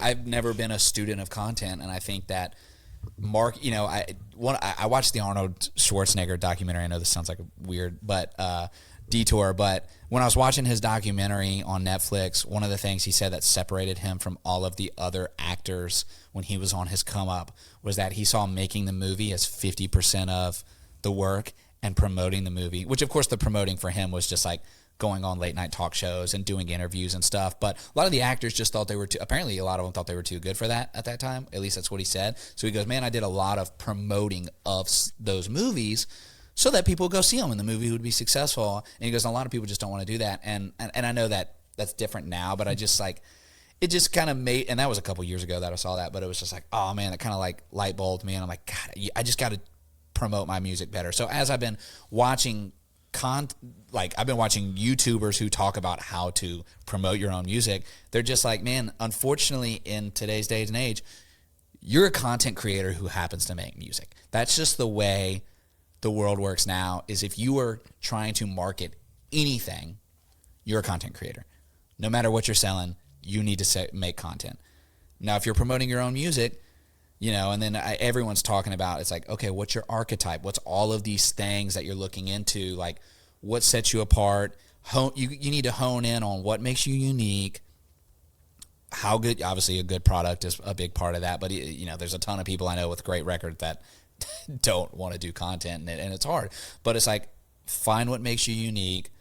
I've never been a student of content, and I think that I watched the Arnold Schwarzenegger documentary. I know this sounds like a weird detour, but when I was watching his documentary on Netflix, one of the things he said that separated him from all of the other actors when he was on his come up was that he saw making the movie as 50% of the work and promoting the movie, which of course the promoting for him was just like going on late night talk shows and doing interviews and stuff. But a lot of the actors just thought apparently a lot of them thought they were too good for that at that time. At least that's what he said. So he goes, man, I did a lot of promoting of those movies so that people would go see them and the movie would be successful. And he goes, a lot of people just don't want to do that. And I know that that's different now, but I just it just kind of made, and that was a couple years ago that I saw that, but it was just like, oh man, that kind of like light bulbed me. And I'm like, God, I just got to promote my music better. So as I've been watching I've been watching YouTubers who talk about how to promote your own music. They're just like, man, unfortunately in today's day and age, you're a content creator who happens to make music. That's just the way the world works now, is if you are trying to market anything, you're a content creator. No matter what you're selling, you need to make content. Now, if you're promoting your own music, and then everyone's talking about, it's like, okay, what's your archetype? What's all of these things that you're looking into? Like, what sets you apart? You need to hone in on what makes you unique. How good, obviously a good product is a big part of that, but there's a ton of people I know with great records that don't want to do content, and it's hard. But it's like, find what makes you unique,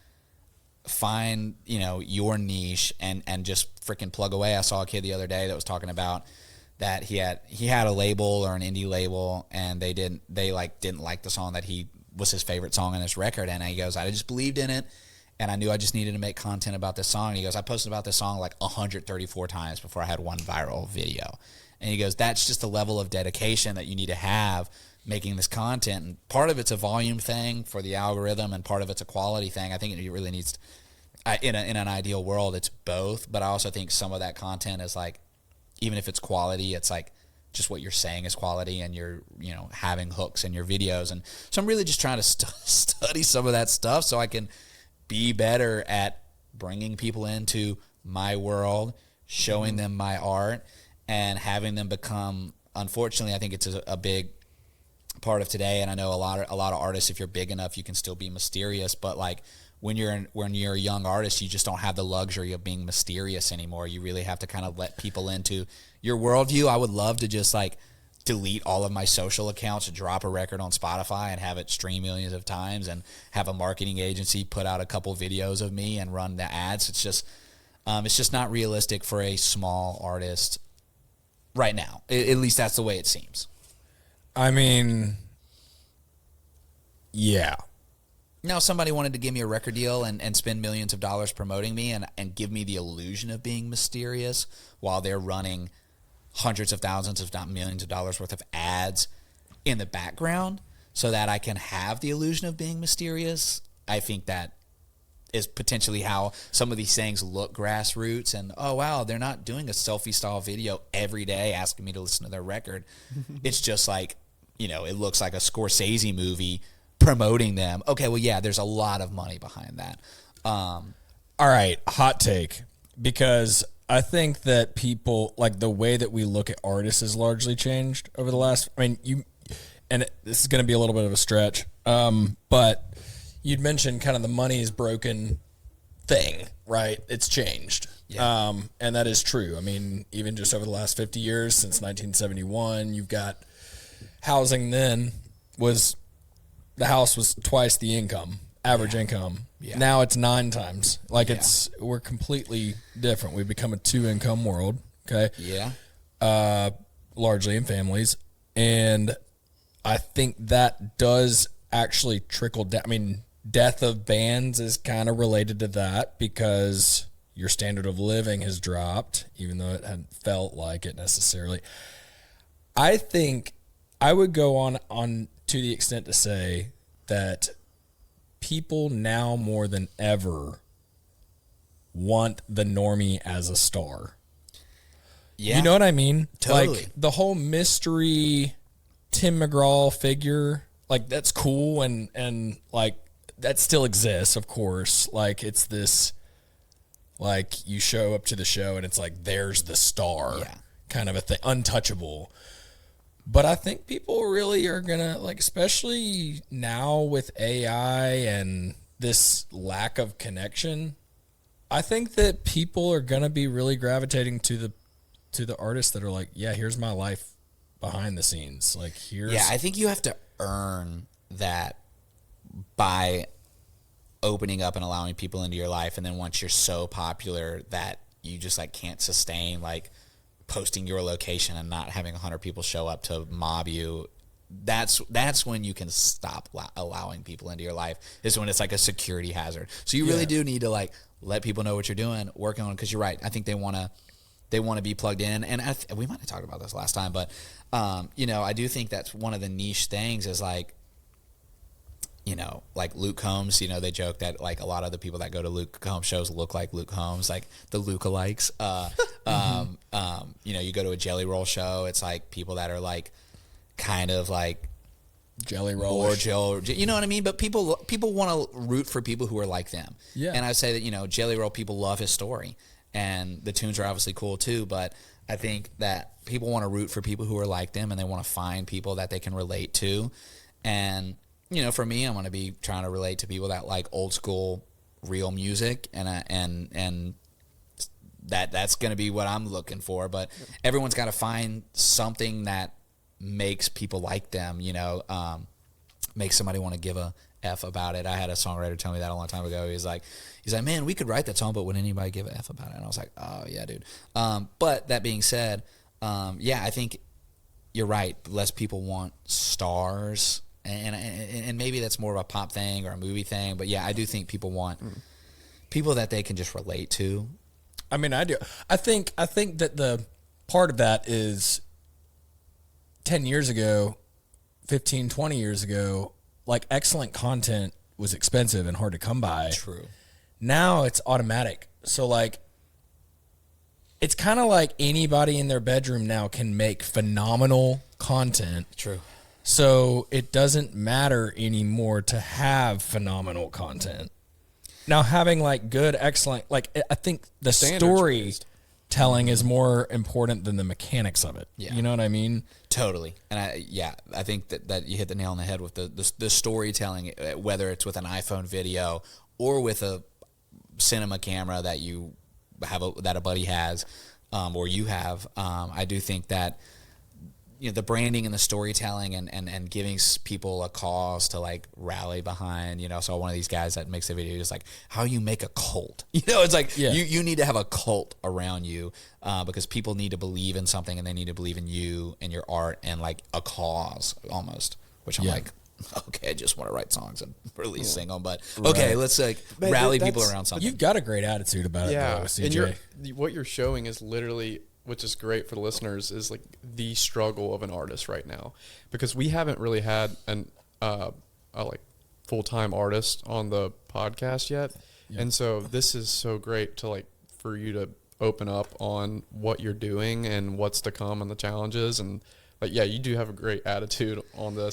find, your niche, and just freaking plug away. I saw a kid the other day that was talking about that he had a label or an indie label, and they didn't like the song that was his favorite song on this record, and he goes, I just believed in it, and I knew I just needed to make content about this song. And he goes, I posted about this song like 134 times before I had one viral video. And he goes, that's just the level of dedication that you need to have making this content. And part of it's a volume thing for the algorithm, and part of it's a quality thing. I think it really needs, in an ideal world, it's both. But I also think some of that content is like, even if it's quality, it's like just what you're saying is quality, and you're, having hooks in your videos. And so I'm really just trying to study some of that stuff so I can be better at bringing people into my world, showing them my art, and having them become, unfortunately, I think it's a big part of today. And I know a lot of artists, if you're big enough, you can still be mysterious, but like, when you're a young artist, you just don't have the luxury of being mysterious anymore. You really have to kind of let people into your worldview. I would love to just like delete all of my social accounts, drop a record on Spotify and have it stream millions of times, and have a marketing agency put out a couple videos of me and run the ads. It's just not realistic for a small artist right now. At least that's the way it seems. I mean, yeah. Now, if somebody wanted to give me a record deal and spend millions of dollars promoting me and give me the illusion of being mysterious while they're running hundreds of thousands, if not millions of dollars worth of ads in the background so that I can have the illusion of being mysterious, I think that is potentially how some of these things look grassroots. And, oh, wow, they're not doing a selfie-style video every day asking me to listen to their record. It's just like, it looks like a Scorsese movie promoting them. Okay, well, yeah, there's a lot of money behind that. All right, hot take, because I think that people, like, the way that we look at artists has largely changed over the last, and this is going to be a little bit of a stretch, but you'd mentioned kind of the money is broken thing, right? It's changed. Yeah. And that is true. I mean, even just over the last 50 years, since 1971, you've got housing then the house was twice the income, average income. Yeah. Now it's 9 times. Like, we're completely different. We've become a 2-income world. Okay. Yeah. Largely in families. And I think that does actually trickle down. I mean, death of bands is kind of related to that, because your standard of living has dropped, even though it hadn't felt like it necessarily. I think I would go on to the extent to say that people now more than ever want the normie as a star. Yeah. You know what I mean? Totally. Like, the whole mystery Tim McGraw figure, like, that's cool, and like, that still exists, of course. Like, it's this, like, you show up to the show and it's like, there's the star. Yeah. kind of a thing, untouchable. But I think people really are gonna, like, especially now with AI and this lack of connection, I think that people are gonna be really gravitating to the artists that are like, yeah, here's my life behind the scenes. Like, here's I think you have to earn that by opening up and allowing people into your life, and then once you're so popular that you just like can't sustain like posting your location and not having 100 people show up to mob you, that's when you can stop allowing people into your life, is when it's like a security hazard. So you really do need to like let people know what you're doing, working on, because you're right. I think they want to be plugged in, and we might have talked about this last time, but you know, I do think that's one of the niche things is like, you know, like Luke Combs, you know, they joke that like a lot of the people that go to Luke Combs shows look like Luke Combs, like the lookalikes. You know, you go to a Jelly Roll show, it's like people that are like kind of like Jelly Roll or you know what I mean? But people want to root for people who are like them. Yeah. And I say that, you know, Jelly Roll people love his story, and the tunes are obviously cool too, but I think that people want to root for people who are like them, and they want to find people that they can relate to. And you know, for me, I'm going to be trying to relate to people that like old school, real music, and that's going to be what I'm looking for. But everyone's got to find something that makes people like them. You know, makes somebody want to give a F about it. I had a songwriter tell me that a long time ago. He's like, man, we could write that song, but would anybody give a F about it? And I was like, oh yeah, dude. But that being said, I think you're right. Less people want stars. And maybe that's more of a pop thing or a movie thing, but yeah, I do think people want people that they can just relate to. I mean, I do. I think that the part of that is 10 years ago, 15, 20 years ago, like excellent content was expensive and hard to come by. True. Now it's automatic. So like, it's kind of like anybody in their bedroom now can make phenomenal content. True. So it doesn't matter anymore to have phenomenal content. Now, having like good, excellent, like I think the storytelling is more important than the mechanics of it. Yeah. You know what I mean? Totally. And I think that you hit the nail on the head with the storytelling, whether it's with an iPhone video or with a cinema camera that you have that a buddy has, or you have. I do think that, you know, the branding and the storytelling and giving people a cause to like rally behind, you know. So one of these guys that makes a video is like how you make a cult, you know. It's like you need to have a cult around you, because people need to believe in something, and they need to believe in you and your art and like a cause almost, which I'm like, okay, I just want to write songs and release single, but okay, let's like rally people around something. You've got a great attitude about it though, CJ. And what you're showing is literally, which is great for the listeners, is like the struggle of an artist right now, because we haven't really had a like full-time artist on the podcast yet. And so this is so great to like for you to open up on what you're doing and what's to come and the challenges. And like, yeah, you do have a great attitude on this.